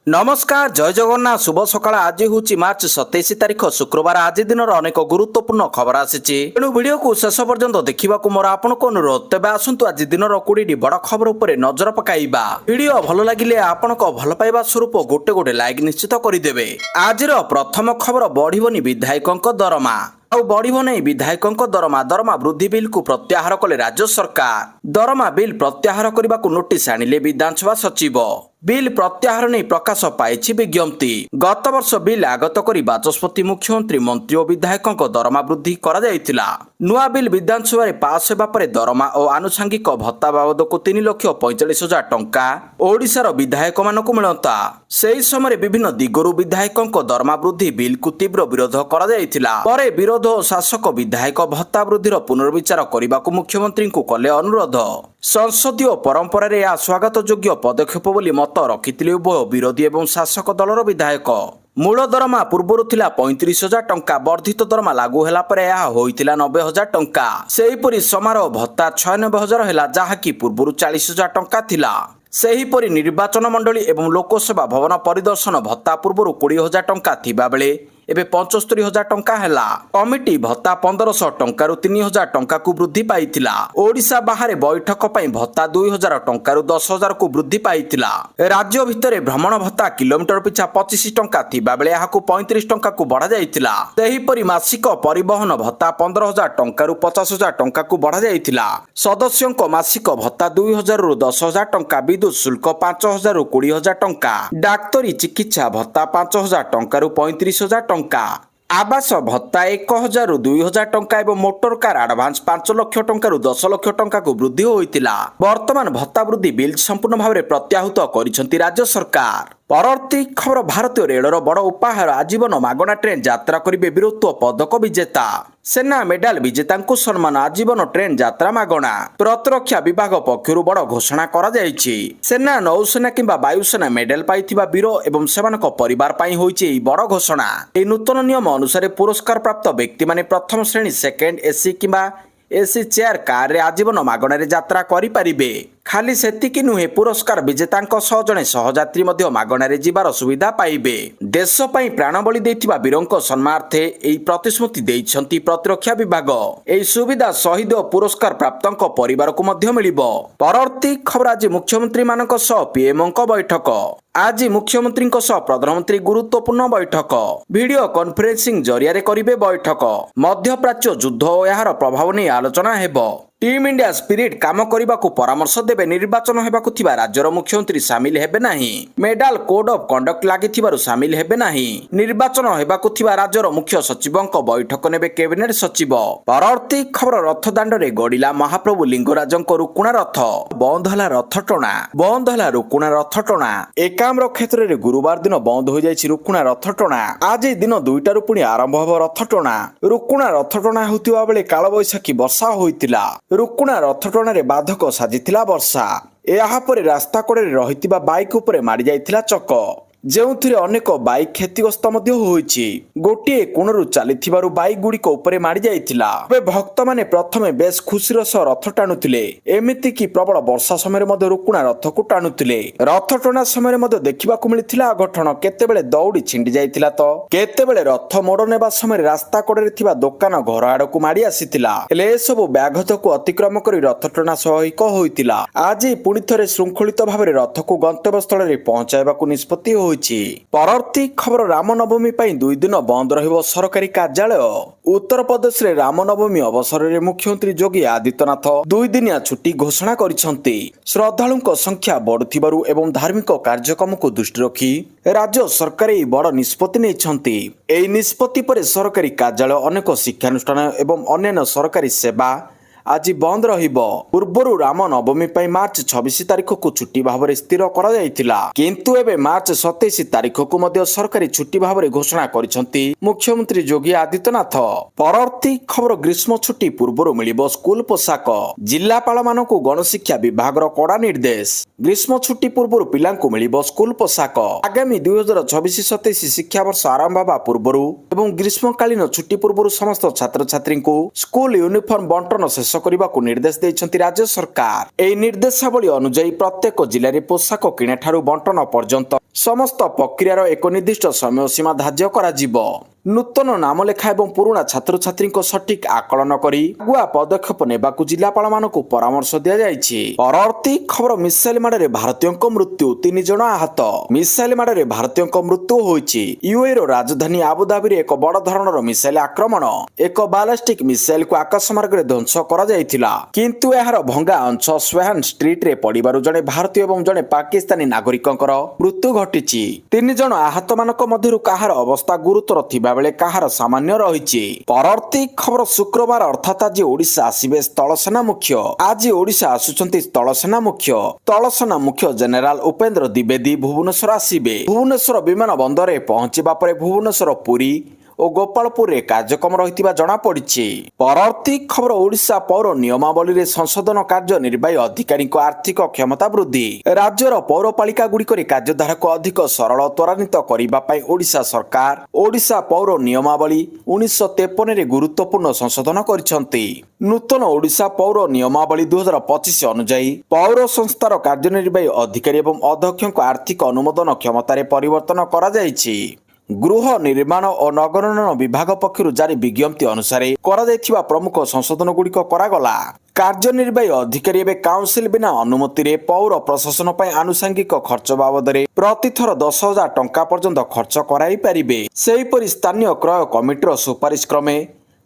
नमस्कार जय जगन्नाथ शुभ सकाळ आज हूँ मार्च 27 तारीख शुक्रवार आज दिन अनेक गुरुत्वपूर्ण खबर आसी तेणु भिडियो को शेष पर्यंत देखा मोर आपण को अनुरोध तेज आसतु आज दिन 20 बड़ खबर उपर नजर पकाइबा भिडियो भल लगिले आपण भल पाइबा स्वरूप गोटे गोटे लाइक निश्चित करदेवे। आज प्रथम खबर बढ़िबनी विधायकों दरमा आउ बढ़िब नहीं विधायकों दरमा वृद्धि बिल को प्रत्याहार कले राज्य सरकार दरमा बिल प्रत्याहार करने को नोटिस आनिले विधानसभा सचिव बिल प्रत्याहार नहीं प्रकाश पाई विज्ञप्ति गत वर्ष बिल आगत कर बाचस्पति मुख्यमंत्री मंत्री और विधायकों दरमा वृद्धि करा नुआ बिल विधानसभा पास होगा पर दरमा और आनुषंगिक भत्ता बाबद को 3,45,000 टंका ओडिशार विधायक मानक मिलता से समय विभिन्न दिगरु विधायकों दरमा वृद्धि बिल को तीव्र विरोध करा विरोध और शासक विधायक भत्ता वृद्धि पुनर्विचार करने को मुख्यमंत्री को कले अनुरोध संसदीय परंपरा यह स्वागत योग्य पदक्षेप बोली मत रखिथिले उभय विरोधी एवं शासक दलर विधायक मूल दरमा पूर्व थिला 35,000 टंका वर्धित दरमा लागू होला पर यह होइतिला 90,000 टंका सेहीपरि समारोह भत्ता 96,000 ହେଲା ଯାହାକି ପୂର୍ବରୁ 40,000 ଟଙ୍କା ଥିଲା। सेहीपरि निर्वाचन मंडली एवं लोकसेवा भवन परिदर्शन भत्ता पूर्व 20,000 टंका थिबा बेले एबे 75,000 टंका हैला। कमिटी भत्ता 1,500 टंकारु 3,000 टंका को वृद्धि पाइथिला। ओडिशा बाहर बैठक पई भत्ता 2,000 टंकारु 10,000 को वृद्धि पाइथिला। राज्य भितरे भ्रमण भत्ता किलोमीटर पिछा 25 टंका थिबा बेले याहाकु 35 टंका को बढ़ा जाइथिला। सेहीपरि मासिक परिवहन भत्ता 15,000 टंकारु 50,000 टंका को बढ़ा जाइथिला। सदस्यଙ୍କ मासिक भत्ता 2,000 रु 10,000 टंका विद्युत शुल्क 5,000 रु 20,000 टंका डाक्तरी चिकित्सा भत्ता 5,000 टंकारु 35,000 टंका आवास भत्ता 1,000 रु 2,000 टंका एवं मोटर कार आडभांस 5 लाख टंका रु 10 लाख टंका को वृद्धि होइतिला। वर्तमान भत्ता वृद्धि बिल संपूर्ण भाव में प्रत्याहृत करिसंती राज्य सरकार। परवर्ती खबर भारतीय रेलर बड़ उपहार आजीवन मागणा ट्रेन यात्रा करिबे वीरत्व पदक विजेता सेना मेडाल विजेता को सम्मान आजीवन ट्रेन यात्रा मागणा प्रतिरक्षा विभाग पक्षरु बड़ घोषणा करा जायछि। सेना नौसेना किंबा वायुसेना मेडाल पाइथिबा वीर एवं सेमानक परिवार पाई होइछि बड़ घोषणा। ए नूतन नियम अनुसार पुरस्कार प्राप्त व्यक्ति माने प्रथम श्रेणी सेकेंड एसी किंबा एसी चेयर कार रे आजीवन मागणा रे यात्रा करि परिबे। खाली सेतिकी नुहे पुरस्कार विजेता जड़े सहयात्री मागणारे जीवार सुविधा पाइबे। देश पई प्राण बलि देथिबा वीरंक सम्मानार्थे एई प्रतिश्रुति देइछंती प्रतिरक्षा विभाग। एई सुविधा शहीद और पुरस्कार प्राप्तंक परिवार को मध्य मिलिबो। परवर्ती खबर आज मुख्यमंत्री मानक सह पीएम बैठक आज मुख्यमंत्री प्रधानमंत्री गुरुत्वपूर्ण बैठक वीडियो कॉन्फ्रेंसिंग जरिया करिबे बैठक। मध्यप्राच्य युद्ध और यार प्रभाव नहीं आलोचना हेबो। टीम इंडिया स्पिरिट काम करने को परामर्श देवे। निर्वाचन हेबाकु थिबा राज्यर मुख्यमंत्री सामिल हेबे नाही। मेडाल कोड ऑफ कंडक्ट लागि थिबारु सामिल हेबे नाही। निर्वाचन हेबाकु थिबा राज्यर मुख्य सचिवंक बैठक नेबे कैबिनेट सचिव। परवर्ती खबर रथ दांड रे गडिला महाप्रभु लिंगराजंक रुकुणा रथ बंद हला रथ टणा बंद हला रुकुणा रथ टणा। एकाम्र क्षेत्र रे गुरुवार दिन बंद हो जाइछि रुकुणा रथ टणा। आज दिन 2टारु पुणी आरंभ हबो रथ टणा। रुकुणा रथ टणा होतिबा बेले काल बैशाखी वर्षा होइतिला। रुकुणा रथ टणारे बाधक साजिथिला वर्षा। एहा परे रास्ता कड़े रहितिबा बाइक उपरे मारी जाइथिला चक जेउथिरे अनेक बाइक क्षतिग्रस्त मध्य होइछि। गोटिए कोणरु चलीथिबारु बाइक गुड़िक उपरे मारी जाइथिला। बे भक्त माने प्रथमे बेस खुशीर सह रथ टाणुथिले। एमिति कि प्रबल वर्षा समय मध्य रुकुणा रथ को टाणुथिले। रथ टणा समय मध्य देखिबाकु मिलिथिला अघटन केतेबेले दौड़ी छिंडी जाइथिला तो केतेबेले रथ मोड़ नेबा समय रास्ता कड़े थिबा दुकान घर आड़कु मारी आसीथिला। हेले ए सब व्याघत को अतिक्रम करी रथ टणा स्वाभाविक होइतिला। आज पुणी थरे श्रृंखलित भाबरे रथ को गंतव्य स्थल रे पहुंचाइबाकु निष्पत्ति परवर्ती खबर रामनवमी 2 दिन बंद रहिबो सरकारी कार्यालय। उत्तर प्रदेश रे रामनवमी अवसर रे मुख्यमंत्री योगी आदित्यनाथ 2 दिनिया छुट्टी घोषणा करिसंती। श्रद्धालुଙ୍କ संख्या बढ़ुथिबारु एवं धार्मिक कार्यक्रम को दृष्टि रखी राज्य सरकार एई बड़ निष्पत्ति नेइछंती। एई निष्पत्ति पर सरकारी कार्यालय अनेक शिक्षानुष्ठान एवं अन्य सरकारी सेवा आज बंद रहिबो। पूर्वरु राम नवमी मार्च 26 तारिख को छुट्टी भाव में स्थिर करा जाइथिला किंतु एबे मार्च 27 तारिख को मध्य सरकारी छुट्टी भाव में घोषणा करिसंती मुख्यमंत्री योगी आदित्यनाथ। परवर्ती खबर ग्रीष्म छुट्टी पूर्वरु मिलिबो स्कूल पोशाक। जिल्लापाल मानकु गणशिक्षा विभाग रो कड़ा निर्देश। ग्रीष्म छुट्टी पूर्वरु पिलांकु मिलिबो स्कूल पोशाक। आगामी 2026-27 शिक्षा वर्ष आरंभ होगा पूर्वरु एवं ग्रीष्मकालीन छुट्टी पूर्वरु समस्त छात्र छात्री को स्कूल यूनिफॉर्म बंटन शेष କରିବାକୁ ନିର୍ଦ୍ଦେଶ ଦେଇଛନ୍ତି ରାଜ୍ୟ ସରକାର। ଏହି ନିର୍ଦ୍ଦେଶାବଳୀ ଅନୁଯାୟୀ ପ୍ରତ୍ୟେକ ଜିଲ୍ଲାରେ ପୋଷାକ କିଣାଠାରୁ ବଣ୍ଟନ ପର୍ଯ୍ୟନ୍ତ ସମସ୍ତ ପ୍ରକ୍ରିୟାର ଏକ ନିର୍ଦ୍ଦିଷ୍ଟ ସମୟସୀମା ଧାର୍ଯ୍ୟ କରାଯିବ। ନୂତନ ନାମ ଲେଖା ଏବଂ ପୁରୁଣା ଛାତ୍ରଛାତ୍ରୀଙ୍କ ସଠିକ ଆକଳନ କରି ଆଗୁଆ ପଦକ୍ଷେପ ନେବାକୁ ଜିଲ୍ଲାପାଳମାନଙ୍କୁ ପରାମର୍ଶ ଦିଆଯାଇଛି। ପରବର୍ତ୍ତୀ ଖବର, ମିସାଇଲ ମାଡ଼ରେ ଭାରତୀୟଙ୍କ ମୃତ୍ୟୁ, 3 ଜଣ ଆହତ। ମିସାଇଲ ମାଡ଼ରେ ଭାରତୀୟଙ୍କ ମୃତ୍ୟୁ ହୋଇଛି। ୟୁଏଇର ରାଜଧାନୀ ଆବୁଧାବିରେ ଏକ ବଡ଼ ଧରଣର ମିସାଇଲ ଆକ୍ରମଣ, ଏକ ବାଲାଷ୍ଟିକ ମିସାଇଲକୁ ଆକାଶମାର୍ଗରେ ଧ୍ୱଂସ କରାଯାଇଥିଲା, କିନ୍ତୁ ଏହାର ଭଙ୍ଗା ଅଂଶ ସ୍ୱେହାନ ଷ୍ଟ୍ରିଟ୍ରେ ପଡ଼ିବାରୁ ଜଣେ ଭାରତୀୟ ଏବଂ ଜଣେ ପାକିସ୍ତାନୀ ନାଗରିକଙ୍କର ମୃତ୍ୟୁ ଘଟିଛି। 3 ଜଣ ଆହତମାନଙ୍କ ମଧ୍ୟରୁ କାହାର ଅବସ୍ଥା ଗୁରୁତର ଥିବା ବେଳେ କାହାର ସାମାନ୍ୟ ରହିଛି। ପରବର୍ତ୍ତୀ ଖବର, ଶୁକ୍ରବାର ଅର୍ଥାତ୍ ଆଜି ଓଡ଼ିଶା ଆସିବେ ସ୍ଥଳସେନା ମୁଖ୍ୟ। ଆଜି ଓଡ଼ିଶା ଆସୁଛନ୍ତି ସ୍ଥଳସେନା ମୁଖ୍ୟ। ସ୍ଥଳସେନା ମୁଖ୍ୟ ଜେନେରାଲ ଉପେନ୍ଦ୍ର ଦ୍ୱିବେଦୀ ଭୁବନେଶ୍ୱର ଆସିବେ। ଭୁବନେଶ୍ୱର ବିମାନ ବନ୍ଦରରେ ପହଞ୍ଚିବା ପରେ ଭୁବନେଶ୍ୱର, ପୁରୀ ଓ ଗୋପାଳପୁରରେ କାର୍ଯ୍ୟକ୍ରମ ରହିଥିବା ଜଣାପଡ଼ିଛି। ପରବର୍ତ୍ତୀ ଖବର, ଓଡ଼ିଶା ପୌର ନିୟମାବଳୀରେ ସଂଶୋଧନ, କାର୍ଯ୍ୟନିର୍ବାହୀ ଅଧିକାରୀଙ୍କ ଆର୍ଥିକ କ୍ଷମତା ବୃଦ୍ଧି। ରାଜ୍ୟର ପୌରପାଳିକା ଗୁଡ଼ିକରେ କାର୍ଯ୍ୟଧାରାକୁ ଅଧିକ ସରଳ ତ୍ୱରାନ୍ୱିତ କରିବା ପାଇଁ ଓଡ଼ିଶା ସରକାର ଓଡ଼ିଶା ପୌର ନିୟମାବଳୀ 1953ରେ ଗୁରୁତ୍ୱପୂର୍ଣ୍ଣ ସଂଶୋଧନ କରିଛନ୍ତି। ନୂତନ ଓଡ଼ିଶା ପୌର ନିୟମାବଳୀ 2025 ଅନୁଯାୟୀ ପୌର ସଂସ୍ଥାର କାର୍ଯ୍ୟନିର୍ବାହୀ ଅଧିକାରୀ ଏବଂ ଅଧ୍ୟକ୍ଷଙ୍କ ଆର୍ଥିକ ଅନୁମୋଦନ କ୍ଷମତାରେ ପରିବର୍ତ୍ତନ କରାଯାଇଛି। ଗୃହ ନିର୍ମାଣ ଓ ନଗରୋନ୍ନୟନ ବିଭାଗ ପକ୍ଷରୁ ଜାରି ବିଜ୍ଞପ୍ତି ଅନୁସାରେ କରାଯାଇଥିବା ପ୍ରମୁଖ ସଂଶୋଧନ ଗୁଡ଼ିକ କରାଗଲା। କାର୍ଯ୍ୟନିର୍ବାହୀ ଅଧିକାରୀ ଏବେ କାଉନସିଲ ବିନା ଅନୁମତିରେ ପୌର ପ୍ରଶାସନ ପାଇଁ ଆନୁଷଙ୍ଗିକ ଖର୍ଚ୍ଚ ବାବଦରେ ପ୍ରତିଥର 10,000 ଟଙ୍କା ପର୍ଯ୍ୟନ୍ତ ଖର୍ଚ୍ଚ କରାଇ ପାରିବେ। ସେହିପରି ସ୍ଥାନୀୟ କ୍ରୟ କମିଟିର ସୁପାରିଶ କ୍ରମେ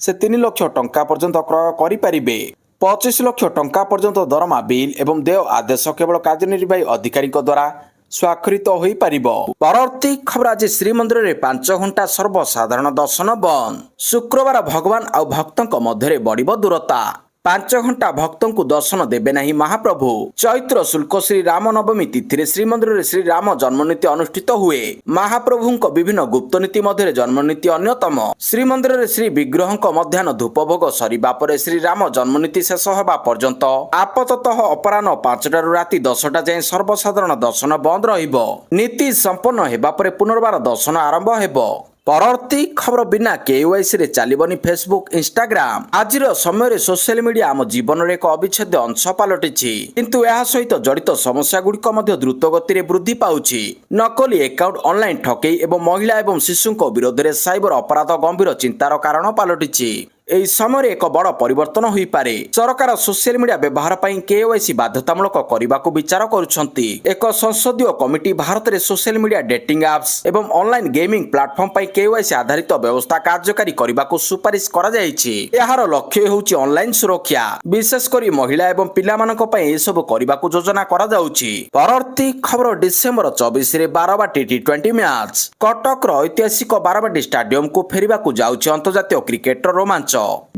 ସେ 3 ଲକ୍ଷ ଟଙ୍କା ପର୍ଯ୍ୟନ୍ତ କ୍ରୟ କରିପାରିବେ। 25 ଲକ୍ଷ ଟଙ୍କା ପର୍ଯ୍ୟନ୍ତ ଦରମା ବିଲ୍ ଏବଂ ଦେୟ ଆଦେଶ କେବଳ କାର୍ଯ୍ୟନିର୍ବାହୀ ଅଧିକାରୀଙ୍କ ଦ୍ୱାରା ସ୍ୱାକ୍ଷରିତ ହୋଇପାରିବ। ପରବର୍ତ୍ତୀ ଖବର, ଆଜି ଶ୍ରୀମନ୍ଦିରରେ 5 ଘଣ୍ଟା ସର୍ବସାଧାରଣ ଦର୍ଶନ ବନ୍ଦ। ଶୁକ୍ରବାର ଭଗବାନ ଆଉ ଭକ୍ତଙ୍କ ମଧ୍ୟରେ ବଢ଼ିବ ଦୂରତା। 5 ଘଣ୍ଟା ଭକ୍ତଙ୍କୁ ଦର୍ଶନ ଦେବେ ନାହିଁ ମହାପ୍ରଭୁ। ଚୈତ୍ର ଶୁକ୍ଳ ଶ୍ରୀ ରାମ ନବମୀ ତିଥିରେ ଶ୍ରୀମନ୍ଦିରରେ ଶ୍ରୀରାମ ଜନ୍ମନୀତି ଅନୁଷ୍ଠିତ ହୁଏ। ମହାପ୍ରଭୁଙ୍କ ବିଭିନ୍ନ ଗୁପ୍ତନୀତି ମଧ୍ୟରେ ଜନ୍ମନୀତି ଅନ୍ୟତମ। ଶ୍ରୀମନ୍ଦିରରେ ଶ୍ରୀ ବିଗ୍ରହଙ୍କ ମଧ୍ୟାହ୍ନ ଧୂପ ଭୋଗ ସରିବା ପରେ ଶ୍ରୀରାମ ଜନ୍ମନୀତି ଶେଷ ହେବା ପର୍ଯ୍ୟନ୍ତ ଆପାତତଃ ଅପରାହ୍ନ 5ଟାରୁ ରାତି 10ଟା ଯାଏଁ ସର୍ବସାଧାରଣ ଦର୍ଶନ ବନ୍ଦ ରହିବ। ନୀତି ସମ୍ପନ୍ନ ହେବା ପରେ ପୁନର୍ବାର ଦର୍ଶନ ଆରମ୍ଭ ହେବ। ପରବର୍ତ୍ତୀ ଖବର, ବିନା KYCରେ ଚାଲିବନି ଫେସବୁକ୍, ଇନଷ୍ଟାଗ୍ରାମ। ଆଜିର ସମୟରେ ସୋସିଆଲ ମିଡିଆ ଆମ ଜୀବନର ଏକ ଅବିଚ୍ଛେଦ୍ୟ ଅଂଶ ପାଲଟିଛି, କିନ୍ତୁ ଏହା ସହିତ ଜଡ଼ିତ ସମସ୍ୟା ଗୁଡ଼ିକ ମଧ୍ୟ ଦ୍ରୁତ ଗତିରେ ବୃଦ୍ଧି ପାଉଛି। ନକଲି ଆକାଉଣ୍ଟ, ଅନଲାଇନ ଠକେଇ ଏବଂ ମହିଳା ଏବଂ ଶିଶୁଙ୍କ ବିରୋଧରେ ସାଇବର ଅପରାଧ ଗମ୍ଭୀର ଚିନ୍ତାର କାରଣ ପାଲଟିଛି। ଏହି ସମୟରେ ଏକ ବଡ଼ ପରିବର୍ତ୍ତନ ହୋଇପାରେ। ସରକାର ସୋସିଆଲ ମିଡିଆ ବ୍ୟବହାର ପାଇଁ KYC ବାଧ୍ୟତାମୂଳକ କରିବାକୁ ବିଚାର କରୁଛନ୍ତି। ଏକ ସଂସଦୀୟ କମିଟି ଭାରତରେ ସୋସିଆଲ ମିଡିଆ, ଡେଟିଂ ଆପ୍ସ ଏବଂ ଅନଲାଇନ ଗେମିଂ ପ୍ଲାଟଫର୍ମ ପାଇଁ KYC ଆଧାରିତ ବ୍ୟବସ୍ଥା କାର୍ଯ୍ୟକାରୀ କରିବାକୁ ସୁପାରିଶ କରାଯାଇଛି। ଏହାର ଲକ୍ଷ୍ୟ ହେଉଛି ଅନଲାଇନ ସୁରକ୍ଷା, ବିଶେଷ କରି ମହିଳା ଏବଂ ପିଲାମାନଙ୍କ ପାଇଁ ଏସବୁ କରିବାକୁ ଯୋଜନା କରାଯାଉଛି। ପରବର୍ତ୍ତୀ ଖବର, ଡିସେମ୍ବର 24ରେ ବାରବାଟୀ T20 ମ୍ୟାଚ୍। କଟକର ଐତିହାସିକ ବାରବାଟୀ ଷ୍ଟାଡିୟମକୁ ଫେରିବାକୁ ଯାଉଛି ଅନ୍ତର୍ଜାତୀୟ କ୍ରିକେଟର ରୋମାଞ୍ଚ।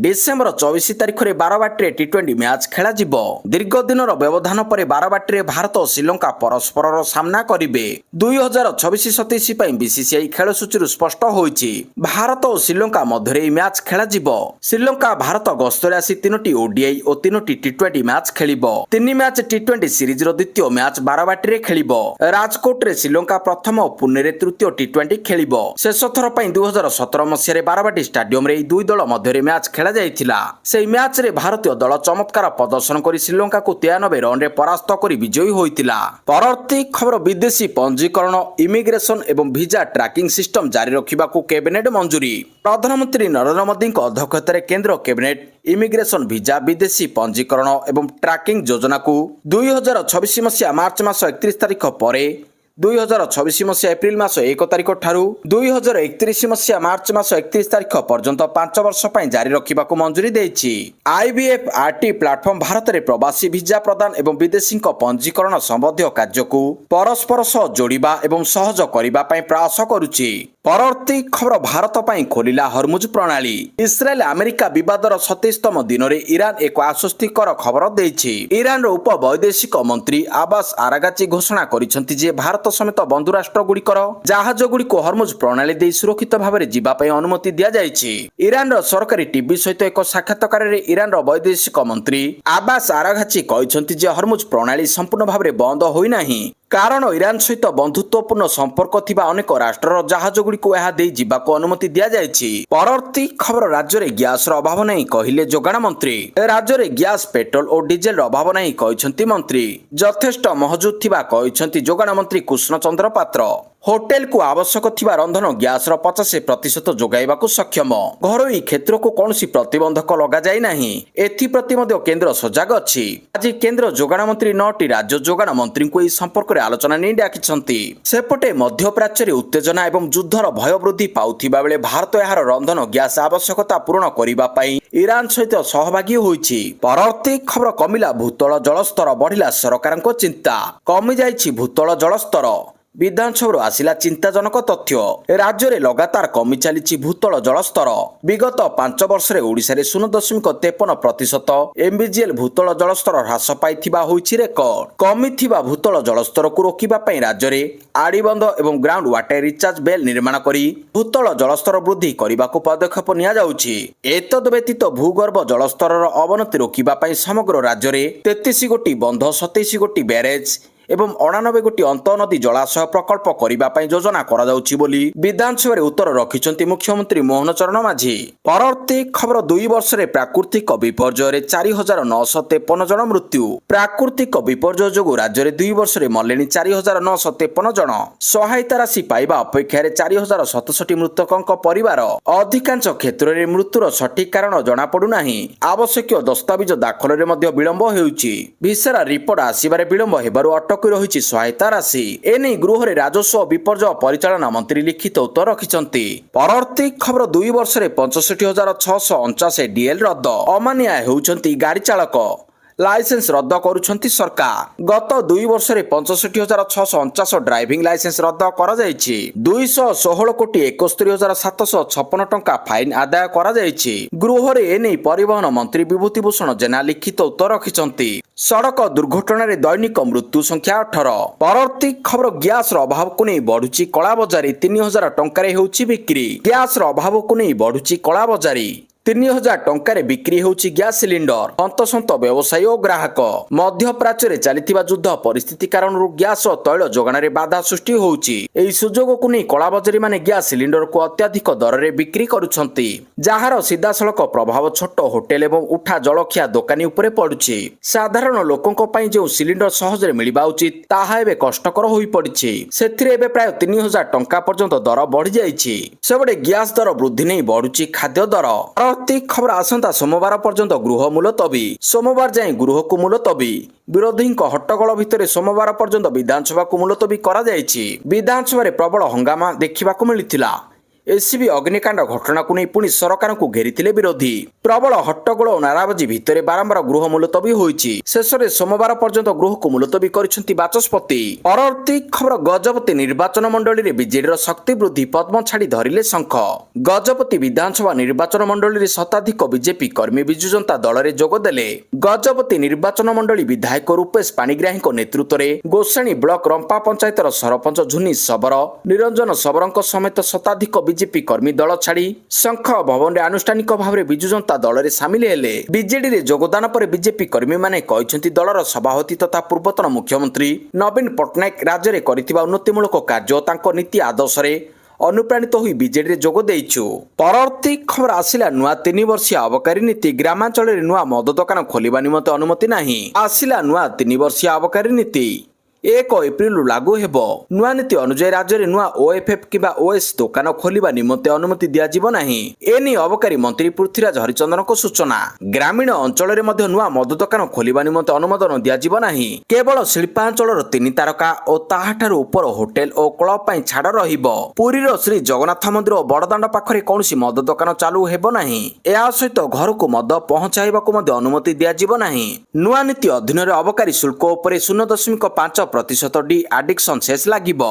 ଡିସେମ୍ବର 24 ତାରିଖରେ ବାରବାଟୀରେ T20 ମ୍ୟାଚ୍ ଖେଳାଯିବ। ଦୀର୍ଘ ଦିନର ବ୍ୟବଧାନ ପରେ ବାରବାଟୀରେ ଭାରତ ଓ ଶ୍ରୀଲଙ୍କା ପରସ୍ପରର ସାମ୍ନା କରିବେ। 2026-27 ପାଇଁ BCCI ଖେଳ ସୂଚୀରୁ ସ୍ପଷ୍ଟ ହୋଇଛି। ଭାରତ ଓ ଶ୍ରୀଲଙ୍କା ମଧ୍ୟରେ ଏହି ମ୍ୟାଚ୍ ଖେଳାଯିବ। ଶ୍ରୀଲଙ୍କା ଭାରତ ଗସ୍ତରେ ଆସି 3ଟି ODI ଓ 3ଟି T20 ମ୍ୟାଚ୍ ଖେଳିବ। 3 ମ୍ୟାଚ୍ T20 ସିରିଜର ଦ୍ୱିତୀୟ ମ୍ୟାଚ୍ ବାରବାଟୀରେ ଖେଳିବ। ରାଜକୋଟରେ ଶ୍ରୀଲଙ୍କା ପ୍ରଥମ ଓ ପୁନେରେ ତୃତୀୟ T20 ଖେଳିବ। ଶେଷ ଥର ପାଇଁ 2017 ମସିହାରେ ବାରବାଟୀ ଷ୍ଟାଡିୟମରେ ଏହି ଦୁଇ ଦଳ ମଧ୍ୟରେ ମ୍ୟାଚ୍ ଖେଳାଯାଇଥିଲା। ସେହି ମ୍ୟାଚ୍ରେ ଭାରତୀୟ ଦଳ ଚମତ୍କାର ପ୍ରଦର୍ଶନ କରି ଶ୍ରୀଲଙ୍କାକୁ 93 ରନରେ ପରାସ୍ତ କରି ବିଜୟୀ ହୋଇଥିଲା। ପରବର୍ତ୍ତୀ ଖବର, ବିଦେଶୀ ପଞ୍ଜୀକରଣ, ଇମିଗ୍ରେସନ ଏବଂ ଭିଜା ଟ୍ରାକିଂ ସିଷ୍ଟମ ଜାରି ରଖିବାକୁ କ୍ୟାବିନେଟ୍ ମଞ୍ଜୁରୀ। ପ୍ରଧାନମନ୍ତ୍ରୀ ନରେନ୍ଦ୍ର ମୋଦିଙ୍କ ଅଧ୍ୟକ୍ଷତାରେ କେନ୍ଦ୍ର କ୍ୟାବିନେଟ୍ ଇମିଗ୍ରେସନ, ଭିଜା, ବିଦେଶୀ ପଞ୍ଜୀକରଣ ଏବଂ ଟ୍ରାକିଂ ଯୋଜନାକୁ 2026 ମସିହା ମାର୍ଚ୍ଚ ମାସ 31 ତାରିଖ ପରେ 2026 ମସିହା ଏପ୍ରିଲ ମାସ 1 ତାରିଖ ଠାରୁ 2031 ମସିହା ମାର୍ଚ୍ଚ ମାସ 31 ତାରିଖ ପର୍ଯ୍ୟନ୍ତ 5 ବର୍ଷ ପାଇଁ ଜାରି ରଖିବାକୁ ମଞ୍ଜୁରୀ ଦେଇଛି। IVFRT ପ୍ଲାଟଫର୍ମ ଭାରତରେ ପ୍ରବାସୀ ଭିଜା ପ୍ରଦାନ ଏବଂ ବିଦେଶୀଙ୍କ ପଞ୍ଜୀକରଣ ସମ୍ବନ୍ଧୀୟ କାର୍ଯ୍ୟକୁ ପରସ୍ପର ସହ ଯୋଡ଼ିବା ଏବଂ ସହଜ କରିବା ପାଇଁ ପ୍ରୟାସ କରୁଛି। ପରବର୍ତ୍ତୀ ଖବର, ଭାରତ ପାଇଁ ଖୋଲିଲା ହରମୁଜ ପ୍ରଣାଳୀ। ଇସ୍ରାଏଲ ଆମେରିକା ବିବାଦର 27ତମ ଦିନରେ ଇରାନ ଏକ ଆଶ୍ୱସ୍ତିକର ଖବର ଦେଇଛି। ଇରାନର ଉପ ବୈଦେଶିକ ମନ୍ତ୍ରୀ ଆବାସ ଆରାଗାଚି ଘୋଷଣା କରିଛନ୍ତି ଯେ ଭାରତ ସମେତ ବନ୍ଧୁ ରାଷ୍ଟ୍ରଗୁଡ଼ିକର ଜାହାଜଗୁଡ଼ିକୁ ହରମୁଜ ପ୍ରଣାଳୀ ଦେଇ ସୁରକ୍ଷିତ ଭାବରେ ଯିବା ପାଇଁ ଅନୁମତି ଦିଆଯାଇଛି। ଇରାନର ସରକାରୀ ଟିଭି ସହିତ ଏକ ସାକ୍ଷାତକାରରେ ଇରାନର ବୈଦେଶିକ ମନ୍ତ୍ରୀ ଆବାସ ଆରାଗାଚି କହିଛନ୍ତି ଯେ ହରମୁଜ ପ୍ରଣାଳୀ ସମ୍ପୂର୍ଣ୍ଣ ଭାବରେ ବନ୍ଦ ହୋଇନାହିଁ, କାରଣ ଇରାନ ସହିତ ବନ୍ଧୁତ୍ୱପୂର୍ଣ୍ଣ ସମ୍ପର୍କ ଥିବା ଅନେକ ରାଷ୍ଟ୍ରର ଜାହାଜଗୁଡ଼ିକୁ ଏହା ଦେଇ ଯିବାକୁ ଅନୁମତି ଦିଆଯାଇଛି। ପରବର୍ତ୍ତୀ ଖବର, ରାଜ୍ୟରେ ଗ୍ୟାସର ଅଭାବ ନାହିଁ କହିଲେ ଯୋଗାଣ ମନ୍ତ୍ରୀ। ରାଜ୍ୟରେ ଗ୍ୟାସ, ପେଟ୍ରୋଲ ଓ ଡିଜେଲର ଅଭାବ ନାହିଁ କହିଛନ୍ତି ମନ୍ତ୍ରୀ। ଯଥେଷ୍ଟ ମହଜୁଦ ଥିବା କହିଛନ୍ତି ଯୋଗାଣ ମନ୍ତ୍ରୀ କୃଷ୍ଣ ଚନ୍ଦ୍ର ପାତ୍ର। ହୋଟେଲକୁ ଆବଶ୍ୟକ ଥିବା ରନ୍ଧନ ଗ୍ୟାସର 50% ଯୋଗାଇବାକୁ ସକ୍ଷମ। ଘରୋଇ କ୍ଷେତ୍ରକୁ କୌଣସି ପ୍ରତିବନ୍ଧକ ଲଗାଯାଇ ନାହିଁ। ଏଥିପ୍ରତି ମଧ୍ୟ କେନ୍ଦ୍ର ସଜାଗ ଅଛି। ଆଜି କେନ୍ଦ୍ର ଯୋଗାଣ ମନ୍ତ୍ରୀ 9ଟି ରାଜ୍ୟ ଯୋଗାଣ ମନ୍ତ୍ରୀଙ୍କୁ ଏହି ସମ୍ପର୍କରେ ଆଲୋଚନା ନେଇ ଡାକିଛନ୍ତି। ସେପଟେ ମଧ୍ୟପ୍ରାଚ୍ୟରେ ଉତ୍ତେଜନା ଏବଂ ଯୁଦ୍ଧର ଭୟ ବୃଦ୍ଧି ପାଉଥିବା ବେଳେ ଭାରତ ଏହାର ରନ୍ଧନ ଗ୍ୟାସ ଆବଶ୍ୟକତା ପୂରଣ କରିବା ପାଇଁ ଇରାନ ସହିତ ସହଭାଗୀ ହୋଇଛି। ପରବର୍ତ୍ତୀ ଖବର, କମିଲା ଭୂତଳ ଜଳସ୍ତର, ବଢିଲା ସରକାରଙ୍କ ଚିନ୍ତା। କମିଯାଇଛି ଭୂତଳ ଜଳସ୍ତର। ବିଧାନସଭାରୁ ଆସିଲା ଚିନ୍ତାଜନକ ତଥ୍ୟ। ରାଜ୍ୟରେ ଲଗାତାର କମି ଚାଲିଛି ଭୂତଳ ଜଳସ୍ତର। ବିଗତ 5 ବର୍ଷରେ ଓଡ଼ିଶାରେ 0.53% MBGL ଭୂତଳ ଜଳସ୍ତର ହ୍ରାସ ପାଇଥିବା ହୋଇଛି ରେକର୍ଡ। କମିଥିବା ଭୂତଳ ଜଳସ୍ତରକୁ ରୋକିବା ପାଇଁ ରାଜ୍ୟରେ ଆଡ଼ିବନ୍ଧ ଏବଂ ଗ୍ରାଉଣ୍ଡ ୱାଟର ରିଚାର୍ଜ ବେଲ୍ ନିର୍ମାଣ କରି ଭୂତଳ ଜଳସ୍ତର ବୃଦ୍ଧି କରିବାକୁ ପଦକ୍ଷେପ ନିଆଯାଉଛି। ଏତଦ୍ ବ୍ୟତୀତ ଭୂଗର୍ଭ ଜଳସ୍ତରର ଅବନତି ରୋକିବା ପାଇଁ ସମଗ୍ର ରାଜ୍ୟରେ 33 ଗୋଟି ବନ୍ଧ, 27 ଗୋଟି ବ୍ୟାରେଜ୍ ଏବଂ 99 ଗୋଟି ଅନ୍ତଃନଦୀ ଜଳାଶୟ ପ୍ରକଳ୍ପ କରିବା ପାଇଁ ଯୋଜନା କରାଯାଉଛି ବୋଲି ବିଧାନସଭାରେ ଉତ୍ତର ରଖିଛନ୍ତି ମୁଖ୍ୟମନ୍ତ୍ରୀ ମୋହନ ଚରଣ ମାଝୀ। ପରବର୍ତ୍ତୀ ଖବର, 2 ବର୍ଷରେ ପ୍ରାକୃତିକ ବିପର୍ଯ୍ୟୟରେ 4953 ଜଣ ମୃତ୍ୟୁ। ପ୍ରାକୃତିକ ବିପର୍ଯ୍ୟୟ ଯୋଗୁଁ ରାଜ୍ୟରେ 2 ବର୍ଷରେ ମଲେଣି 4953 ଜଣ। ସହାୟତା ରାଶି ପାଇବା ଅପେକ୍ଷାରେ 4067 ମୃତକଙ୍କ ପରିବାର। ଅଧିକାଂଶ କ୍ଷେତ୍ରରେ ମୃତ୍ୟୁର ସଠିକ କାରଣ ଜଣାପଡୁନାହିଁ। ଆବଶ୍ୟକୀୟ ଦସ୍ତାବିଜ ଦାଖଲରେ ମଧ୍ୟ ବିଳମ୍ବ ହେଉଛି। ଭିସାର ରିପୋର୍ଟ ଆସିବାରେ ବିଳମ୍ବ ହେବାରୁ ଅଟକି ରହିଛି ସହାୟତା ରାଶି। ଏନେଇ ଗୃହରେ ରାଜସ୍ୱ ଓ ବିପର୍ଯ୍ୟୟ ପରିଚାଳନା ମନ୍ତ୍ରୀ ଲିଖିତ ଉତ୍ତର ରଖିଛନ୍ତି। ପରବର୍ତ୍ତୀ ଖବର, 2 ବର୍ଷରେ 65,649 DL ରଦ୍ଦ। ଅମାନିଆ ହେଉଛନ୍ତି ଗାଡ଼ି ଚାଳକ। ଲାଇସେନ୍ସ ରଦ୍ଦ କରୁଛନ୍ତି ସରକାର। ଗତ 2 ବର୍ଷରେ 65,649 ଡ୍ରାଇଭିଂ ଲାଇସେନ୍ସ ରଦ୍ଦ କରାଯାଇଛି। 216,71,756 ଟଙ୍କା ଫାଇନ୍ ଆଦାୟ କରାଯାଇଛି। ଗୃହରେ ଏନେଇ ପରିବହନ ମନ୍ତ୍ରୀ ବିଭୂତି ଭୂଷଣ ଜେନା ଲିଖିତ ଉତ୍ତର ରଖିଛନ୍ତି। ସଡ଼କ ଦୁର୍ଘଟଣାରେ ଦୈନିକ ମୃତ୍ୟୁ ସଂଖ୍ୟା 18। ପରବର୍ତ୍ତୀ ଖବର, ଗ୍ୟାସର ଅଭାବକୁ ନେଇ ବଢୁଛି କଳାବଜାରୀ। 3,000 ଟଙ୍କାରେ ହେଉଛି ବିକ୍ରି। ଗ୍ୟାସର ଅଭାବକୁ ନେଇ ବଢୁଛି କଳାବଜାରୀ। 3,000 ଟଙ୍କାରେ ବିକ୍ରି ହେଉଛି ଗ୍ୟାସ ସିଲିଣ୍ଡର। ହନ୍ତସନ୍ତ ବ୍ୟବସାୟୀ ଓ ଗ୍ରାହକ। ମଧ୍ୟପ୍ରାଚ୍ୟରେ ଚାଲିଥିବା ଯୁଦ୍ଧ ପରିସ୍ଥିତି କାରଣରୁ ଗ୍ୟାସ ଓ ତୈଳ ଯୋଗାଣରେ ବାଧା ସୃଷ୍ଟି ହେଉଛି। ଏହି ସୁଯୋଗକୁ ନେଇ କଳାବଜାରୀମାନେ ଗ୍ୟାସ ସିଲିଣ୍ଡରକୁ ଅତ୍ୟଧିକ ଦରରେ ବିକ୍ରି କରୁଛନ୍ତି, ଯାହାର ସିଧାସଳଖ ପ୍ରଭାବ ଛୋଟ ହୋଟେଲ ଏବଂ ଉଠା ଜଳଖିଆ ଦୋକାନୀ ଉପରେ ପଡୁଛି। ସାଧାରଣ ଲୋକଙ୍କ ପାଇଁ ଯେଉଁ ସିଲିଣ୍ଡର ସହଜରେ ମିଳିବା ଉଚିତ, ତାହା ଏବେ କଷ୍ଟକର ହୋଇପଡିଛି। ସେଥିରେ ଏବେ ପ୍ରାୟ 3,000 ଟଙ୍କା ପର୍ଯ୍ୟନ୍ତ ଦର ବଢିଯାଇଛି। ସେପଟେ ଗ୍ୟାସ ଦର ବୃଦ୍ଧି ନେଇ ବଢୁଛି ଖାଦ୍ୟ ଦର। ପରବର୍ତ୍ତୀ ଖବର, ଆସନ୍ତା ସୋମବାର ପର୍ଯ୍ୟନ୍ତ ଗୃହ ମୁଲତବୀ। ସୋମବାର ଯାଏଁ ଗୃହକୁ ମୁଲତବୀ। ବିରୋଧୀଙ୍କ ହଟ୍ଟଗୋଳ ଭିତରେ ସୋମବାର ପର୍ଯ୍ୟନ୍ତ ବିଧାନସଭାକୁ ମୁଲତବୀ କରାଯାଇଛି। ବିଧାନସଭାରେ ପ୍ରବଳ ହଙ୍ଗାମା ଦେଖିବାକୁ ମିଳିଥିଲା। ଏସିବି ଅଗ୍ନିକାଣ୍ଡ ଘଟଣାକୁ ନେଇ ପୁଣି ସରକାରଙ୍କୁ ଘେରିଥିଲେ ବିରୋଧୀ। ପ୍ରବଳ ହଟ୍ଟଗୋଳ ଓ ନାରାବାଜି ଭିତରେ ବାରମ୍ବାର ଗୃହ ମୁଲତବୀ ହୋଇଛି। ଶେଷରେ ସୋମବାର ପର୍ଯ୍ୟନ୍ତ ଗୃହକୁ ମୁଲତବୀ କରିଛନ୍ତି ବାଚସ୍ପତି। ପରବର୍ତ୍ତୀ ଖବର, ଗଜପତି ନିର୍ବାଚନ ମଣ୍ଡଳୀରେ ବିଜେଡିର ଶକ୍ତି ବୃଦ୍ଧି, ପଦ୍ମ ଛାଡ଼ି ଧରିଲେ ଶଙ୍ଖ। ଗଜପତି ବିଧାନସଭା ନିର୍ବାଚନ ମଣ୍ଡଳୀରେ ଶତାଧିକ ବିଜେପି କର୍ମୀ ବିଜୁ ଜନତା ଦଳରେ ଯୋଗ ଦେଲେ। ଗଜପତି ନିର୍ବାଚନ ମଣ୍ଡଳୀ ବିଧାୟକ ରୂପେଶ ପାଣିଗ୍ରାହୀଙ୍କ ନେତୃତ୍ୱରେ ଗୋସାଣୀ ବ୍ଲକ ରମ୍ପା ପଞ୍ଚାୟତର ସରପଞ୍ଚ ଝୁନି ଶବର, ନିରଞ୍ଜନ ଶବରଙ୍କ ସମେତ ଶତାଧିକ ବିଜେପି କର୍ମୀ ଦଳ ଛାଡ଼ି ଶଙ୍ଖ ଭବନରେ ଆନୁଷ୍ଠାନିକ ଭାବରେ ବିଜୁ ଜନତା ଦଳରେ ସାମିଲ ହେଲେ। ବିଜେଡିରେ ଯୋଗଦାନ ପରେ ବିଜେପି କର୍ମୀମାନେ କହିଛନ୍ତି, ଦଳର ସଭାପତି ତଥା ପୂର୍ବତନ ମୁଖ୍ୟମନ୍ତ୍ରୀ ନବୀନ ପଟ୍ଟନାୟକ ରାଜ୍ୟରେ କରିଥିବା ଉନ୍ନତିମୂଳକ କାର୍ଯ୍ୟ ଓ ତାଙ୍କ ନୀତି ଆଦର୍ଶରେ ଅନୁପ୍ରାଣିତ ହୋଇ ବିଜେଡିରେ ଯୋଗ ଦେଇଛୁ। ପରବର୍ତ୍ତୀ ଖବର, ଆସିଲା ନୂଆ 3 ବର୍ଷିଆ ଅବକାରୀ ନୀତି। ଗ୍ରାମାଞ୍ଚଳରେ ନୂଆ ମଦ ଦୋକାନ ଖୋଲିବା ନିମନ୍ତେ ଅନୁମତି ନାହିଁ। ଆସିଲା ନୂଆ 3 ବର୍ଷିଆ ଅବକାରୀ ନୀତି। 1 ଏପ୍ରିଲରୁ ଲାଗୁ ହେବ। ନୂଆ ନୀତି ଅନୁଯାୟୀ ରାଜ୍ୟରେ ନୂଆ OFF କିମ୍ବା OS ଦୋକାନ ଖୋଲିବା ନିମନ୍ତେ ଅନୁମତି ଦିଆଯିବ ନାହିଁ। ଏନେଇ ଅବକାରୀ ମନ୍ତ୍ରୀ ପୃଥ୍ୱୀରାଜ ହରିଚନ୍ଦନଙ୍କ ସୂଚନା। ଗ୍ରାମୀଣ ଅଞ୍ଚଳରେ ମଧ୍ୟ ନୂଆ ମଦ ଦୋକାନ ଖୋଲିବା ନିମନ୍ତେ ଅନୁମୋଦନ ଦିଆଯିବ ନାହିଁ। କେବଳ ଶିଳ୍ପାଞ୍ଚଳର 3 ତାରକା ଓ ତାହାଠାରୁ ଉପର ହୋଟେଲ ଓ କ୍ଲବ ପାଇଁ ଛାଡ଼ ରହିବ। ପୁରୀର ଶ୍ରୀ ଜଗନ୍ନାଥ ମନ୍ଦିର ଓ ବଡ଼ଦାଣ୍ଡ ପାଖରେ କୌଣସି ମଦ ଦୋକାନ ଚାଲୁ ହେବ ନାହିଁ। ଏହା ସହିତ ଘରକୁ ମଦ ପହଞ୍ଚାଇବାକୁ ମଧ୍ୟ ଅନୁମତି ଦିଆଯିବ ନାହିଁ। ନୂଆ ନୀତି ଅଧୀନରେ ଅବକାରୀ ଶୁଳ୍କ ଉପରେ 0.5% ଡି ଆଡିକ୍ସନ ସେସ୍ ଲାଗିବ।